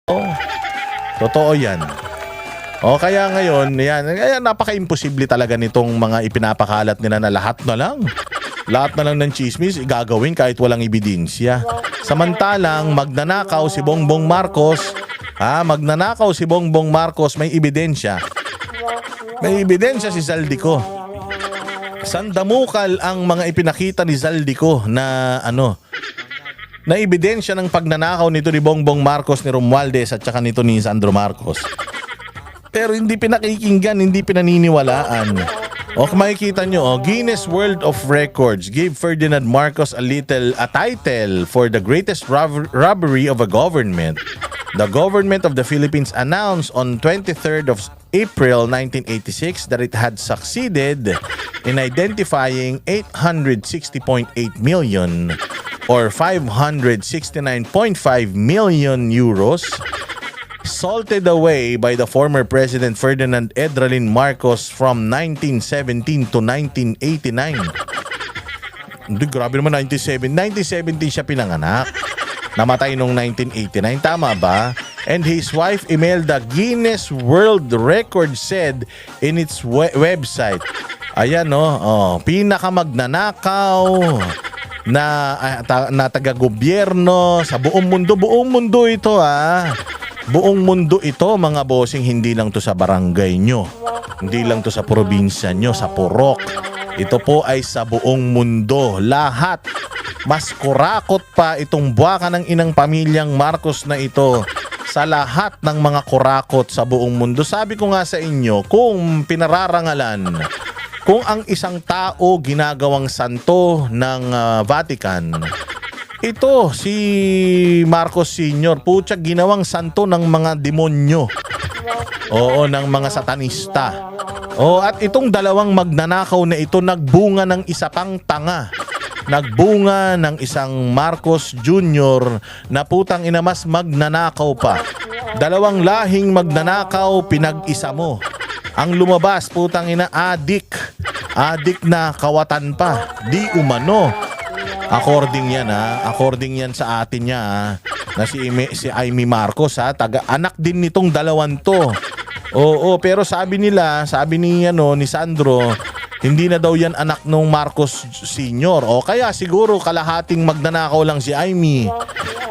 Oh, totoo yan. O kaya ngayon, kaya napaka-imposible talaga nitong mga ipinapakalat nila na lahat na lang ng chismis igagawin kahit walang ebidensya. Samantalang magnanakaw si Bongbong Marcos, may ebidensya. May ebidensya si Zaldico. Sandamukal ang mga ipinakita ni Zaldico na na ebidensya ng pagnanakaw nito ni Bongbong Marcos, ni Romualdez at saka nito ni Sandro Marcos. Pero hindi pinakikinggan, hindi pinaniniwalaan. O kung makikita nyo, Guinness World of Records gave Ferdinand Marcos a title for the greatest robbery of a government. The government of the Philippines announced on 23rd of April 1986 that it had succeeded in identifying 860.8 million or 569.5 million euros salted away by the former President Ferdinand Edralin Marcos from 1917 to 1989. Hindi, grabe naman 1917 siya pinanganak. Namatay noong 1989, tama ba? And his wife Imelda, Guinness World Record said in its website, ayan pinakamagnanakaw na taga-gobyerno sa buong mundo ito Buong mundo ito mga bossing, hindi lang to sa barangay nyo. Hindi lang to sa probinsya nyo, sa Purok. Ito po ay sa buong mundo. Lahat. Mas kurakot pa itong buwaka ng inang pamilyang Marcos na ito sa lahat ng mga kurakot sa buong mundo. Sabi ko nga sa inyo, kung pinararangalan, kung ang isang tao ginagawang santo ng Vatican, ito, si Marcos Sr., putya, ginawang santo ng mga demonyo. Oo, ng mga satanista. At itong dalawang magnanakaw na ito, nagbunga ng isa pang tanga. Nagbunga ng isang Marcos Jr. na putang ina mas magnanakaw pa. Dalawang lahing magnanakaw, pinag-isa mo. Ang lumabas, putang ina, adik na kawatan pa. Di umano. According yan sa atin niya na si Amy Marcos anak din nitong dalawan to. Oo, pero sabi ni Sandro, hindi na daw yan anak ng Marcos Sr. O kaya siguro kalahating magnanakaw lang si Amy.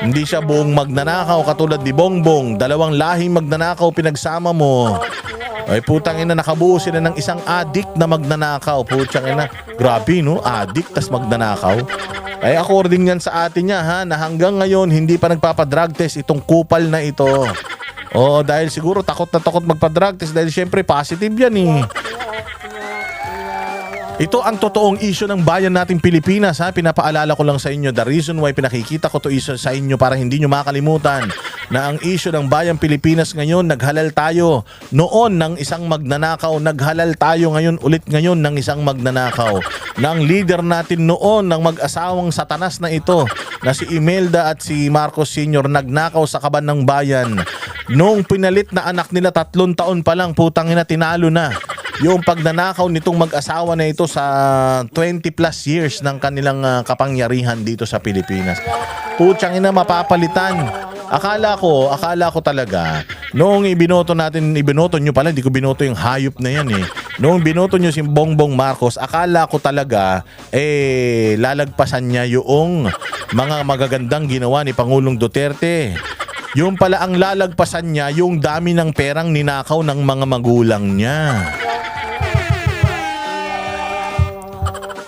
Hindi siya buong magnanakaw katulad ni Bongbong. Dalawang lahing magnanakaw pinagsama mo. Ay putang ina, nakabuo sila ng isang addict na magnanakaw. Putang ina, grabe no, addict tas magnanakaw. Ay according yan sa atin niya na hanggang ngayon hindi pa nagpapadrug test itong kupal na ito. Oo, dahil siguro takot na takot magpa-drug test dahil syempre positive yan Ito ang totoong issue ng bayan nating Pilipinas Pinapaalala ko lang sa inyo, the reason why pinakikita ko to issue sa inyo para hindi nyo makalimutan na ang issue ng bayang Pilipinas ngayon, naghalal tayo noon ng isang magnanakaw, naghalal tayo ngayon ng isang magnanakaw. Na ang leader natin noon ng mag-asawang satanas na ito na si Imelda at si Marcos Sr. nagnakaw sa kaban ng bayan. Noong pinalit na anak nila 3 taon pa lang, putang ina, tinalo na yung pagnanakaw nitong mag-asawa na ito sa 20 plus years ng kanilang kapangyarihan dito sa Pilipinas. Putsang ina, mapapalitan. Akala ko talaga noong ibinoto nyo pala, hindi ko binoto yung hayop na yan Noong binoto nyo si Bongbong Marcos, akala ko talaga lalagpasan niya yung mga magagandang ginawa ni Pangulong Duterte. Yung pala ang lalagpasan niya yung dami ng perang ninakaw ng mga magulang niya.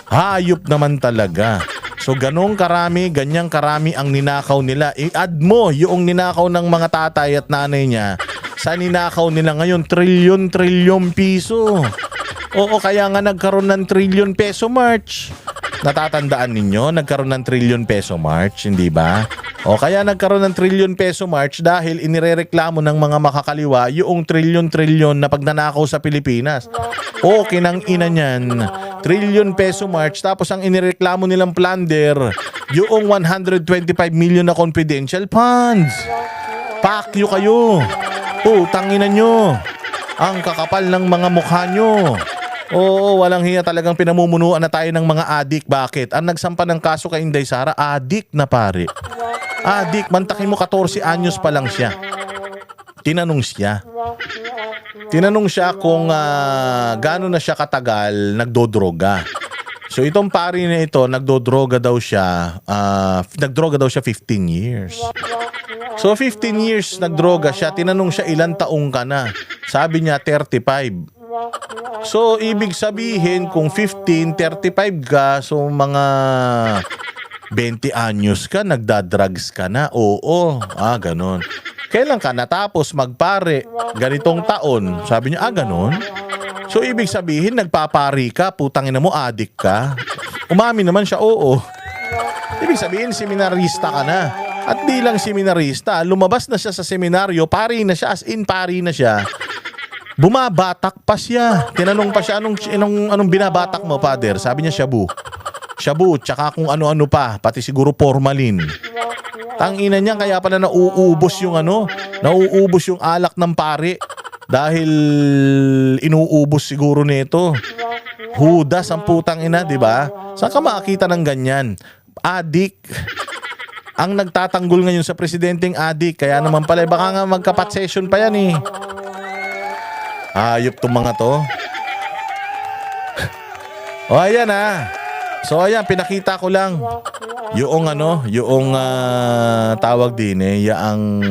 Hayop naman talaga. So ganyang karami ang ninakaw nila. I-add mo yung ninakaw ng mga tatay at nanay niya sa ninakaw nila ngayon, trilyon piso. Oo, kaya nga nagkaroon ng trillion peso march. Natatandaan ninyo, nagkaroon ng trillion peso march, hindi ba? O kaya nagkaroon ng trillion peso march dahil inirereklamo ng mga makakaliwa yung trilyon na pagnanakaw sa Pilipinas. O kinang ina niyan, trillion peso march, tapos ang inireklamo nilang plunder yung 125 million na confidential funds. Pakyo kayo. Tangina nyo. Ang kakapal ng mga mukha nyo. Oo, walang hiya, talagang pinamumunuan na tayo ng mga adik. Bakit? Ang nagsampa ng kaso kay Inday Sara, adik na pare. Adik, mantakin mo 14 anyos pa lang siya. tinanong siya. Tinanong siya kung gaano na siya katagal nagdodroga. So itong pari na ito, nagdodroga daw siya 15 years. So 15 years nagdroga siya, tinanong siya ilang taong ka na. Sabi niya 35. So ibig sabihin kung 15, 35 ka, so mga 20 anyos ka, nagdadrugs ka na. Oo, ganon. Kailan ka natapos magpare? Ganitong taon. Sabi niya, ganon. So ibig sabihin nagpapari ka, putangina mo, adik ka. Umamin naman siya, oo. Ibig sabihin seminarista ka na. At di lang seminarista, lumabas na siya sa seminaryo, pari na siya, as in pari na siya. Bumabatak pa siya. Tinanong pa siya, anong binabatak mo, father? Sabi niya, shabu. Shabu, tsaka kung ano-ano pa, pati siguro formalin. Tangina niya, kaya pala nauubos yung nauubos yung alak ng pari. Dahil inuubos siguro nito. Hudas ang putang ina, di ba? Saan ka makakita ng ganyan? Adik. Ang nagtatanggol ngayon sa presidenteng adik. Kaya naman pala, baka nga magkapat session pa yan eh. Ayop tong mga to. O ayan So ayan, pinakita ko lang yung tawag din yung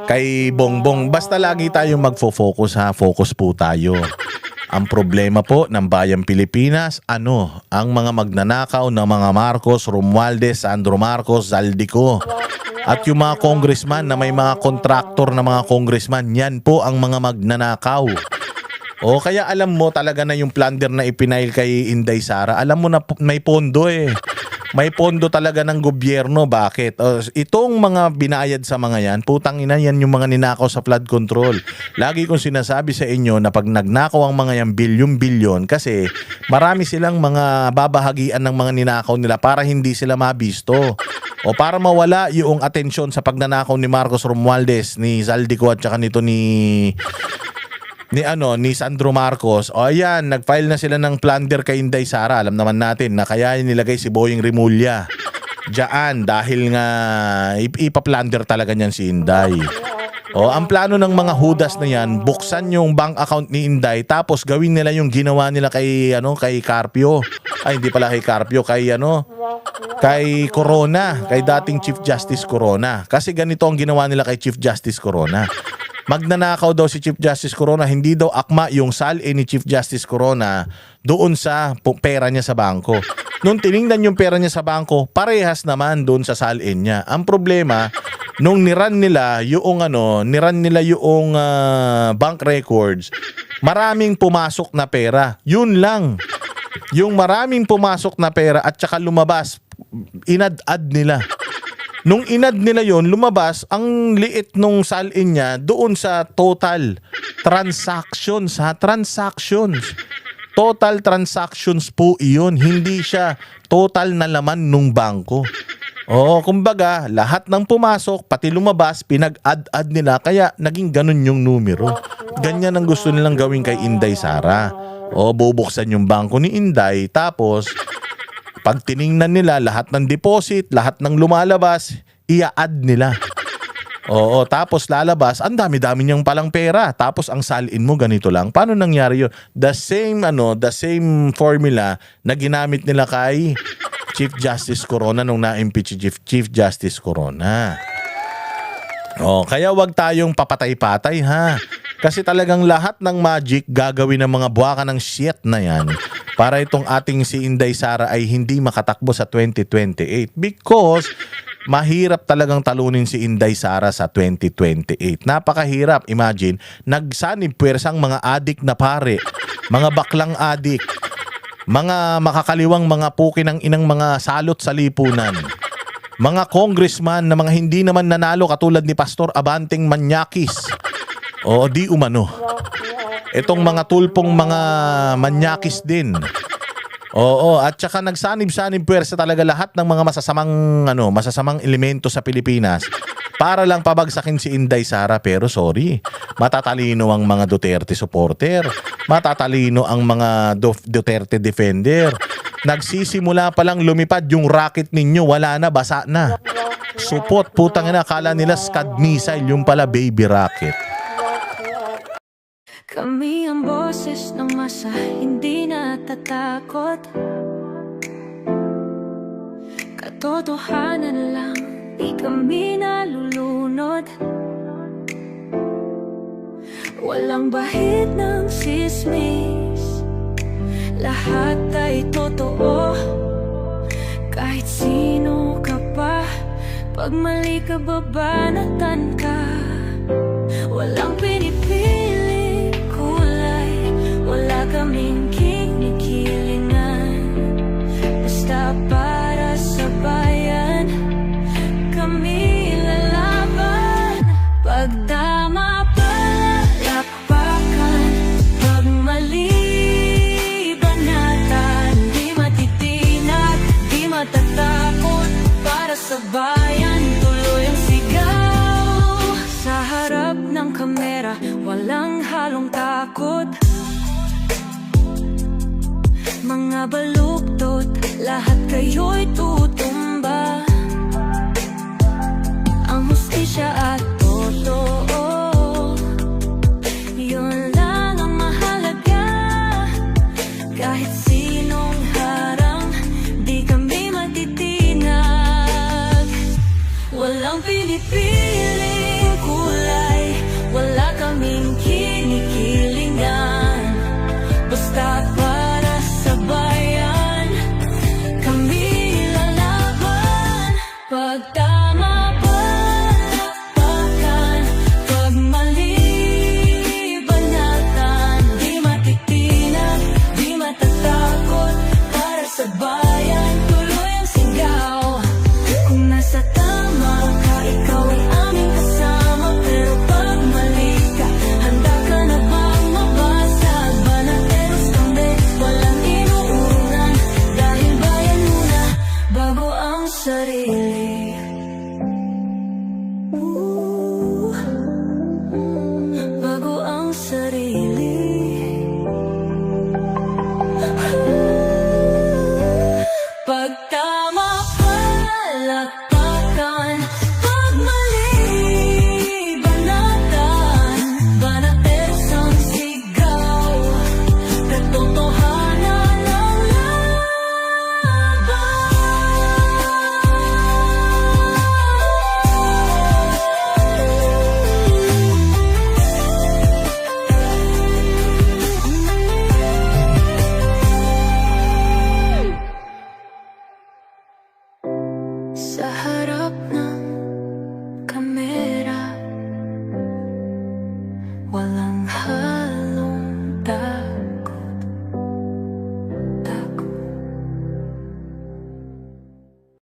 kay Bongbong. Basta lagi tayong magfo-focus focus po tayo. Ang problema po ng bayang Pilipinas, ang mga magnanakaw ng mga Marcos, Romualdez, Sandro Marcos, Zaldico. At yung mga congressman na may mga kontraktor na mga congressman, yan po ang mga magnanakaw. O kaya alam mo talaga na yung plunder na ipinail kay Inday Sara, alam mo na may pondo eh. May pondo talaga ng gobyerno. Bakit? Itong mga binayad sa mga yan, putang ina, yan yung mga ninakaw sa flood control. Lagi kong sinasabi sa inyo na pag nagnakaw ang mga yan bilyon-bilyon, kasi marami silang mga babahagian ng mga ninakaw nila para hindi sila mabisto. O para mawala yung atensyon sa pagnanakaw ni Marcos Romualdez, ni Zaldico at saka nito ni Sandro Marcos. O ayan, nag-file na sila ng plunder kay Inday Sara. Alam naman natin na kaya nilagay si Boying Rimulya diyan dahil nga ipa-plunder talaga niyan si Inday. O ang plano ng mga hudas na yan, buksan yung bank account ni Inday tapos gawin nila yung ginawa nila kay Carpio. Ay, hindi pala kay Carpio, kay Corona, kay dating Chief Justice Corona. Kasi ganito ang ginawa nila kay Chief Justice Corona. Magnanakaw daw si Chief Justice Corona, hindi daw akma yung salin ni Chief Justice Corona doon sa pera niya sa bangko. Nung tiningnan yung pera niya sa bangko, parehas naman doon sa salin niya. Ang problema, nung niran nila yung bank records, maraming pumasok na pera. Yun lang. Yung maraming pumasok na pera at saka lumabas, inad-ad nila. Nung inad nila yon, lumabas ang liit nung salin niya doon sa total transactions. Total transactions po iyon. Hindi siya total na laman nung bangko. Kumbaga, lahat ng pumasok, pati lumabas, pinag-add nila. Kaya naging ganun yung numero. Ganyan ang gusto nilang gawin kay Inday Sara. Bubuksan yung bangko ni Inday, tapos pag tiningnan nila lahat ng deposit, lahat ng lumalabas, ia-add nila. Tapos lalabas, ang dami-dami niyang palang pera. Tapos ang salin mo ganito lang. Paano nangyari yun? The same formula na ginamit nila kay Chief Justice Corona nung na-impeach Chief Justice Corona. Kaya wag tayong papatay-patay ha. Kasi talagang lahat ng magic gagawin ng mga buwaka ng shit na yan para itong ating si Inday Sara ay hindi makatakbo sa 2028 because mahirap talagang talunin si Inday Sara sa 2028. Napakahirap. Imagine, nagsanib puwersang mga adik na pare, mga baklang adik, mga makakaliwang mga puki ng inang mga salot sa lipunan, mga congressman na mga hindi naman nanalo katulad ni Pastor Abanteng Manyakis. Di umano. Itong mga tulpong mga manyakis din. At saka nagsanib-sanib puwersa talaga lahat ng mga masasamang elemento sa Pilipinas para lang pabagsakin si Inday Sara. Pero sorry, matatalino ang mga Duterte supporter, matatalino ang mga Duterte defender. Nagsisimula pa lang lumipad yung rocket ninyo, wala na, basa na. Supot, putang ina, akala nila Scud missile, yung pala baby rocket. Kami ang boses ng masa, hindi natatakot. Katotohanan lang, di kami nalulunod. Walang bahid ng sismis, lahat ay totoo. Kahit sino ka pa, pag mali ka babanatan ka. Walang pinipiling kulay, wala kaming kinikilingan. Basta para sa bayan, kami lalaban. Pagdama palakpakan, pag mali banatan. Di matitinag, di matatakot, para sa bayan tuloy ang sigaw. Sa harap ng kamera, walang halong takot. Mga baluktot, lahat kayo'y tutumba. Ang hustisya at totoo, yun lang ang mahalaga. Kahit sinong harang, di kami matitinag. Walang pinipiling kulay, wala kaming kinikilingan. Basta para sa bayan, kami lalaban. Pag tama palakpakan, pag mali banatan. Di matitinag, di matatakot, para sa bayan tuloy ang sigaw. Kung nasa tama ka, ikaw ay aming kasama. Pero pag mali ka, handa ka na bang mabasag? Banateros kami, walang inuunan. Dahil bayan muna, bago ang sarili. Bago ang sarili. Pag tama palakpakan, pag mali banatan. Banateros ang sigaw, katotohanan ang laban. Sa harap ng kamera, walang halong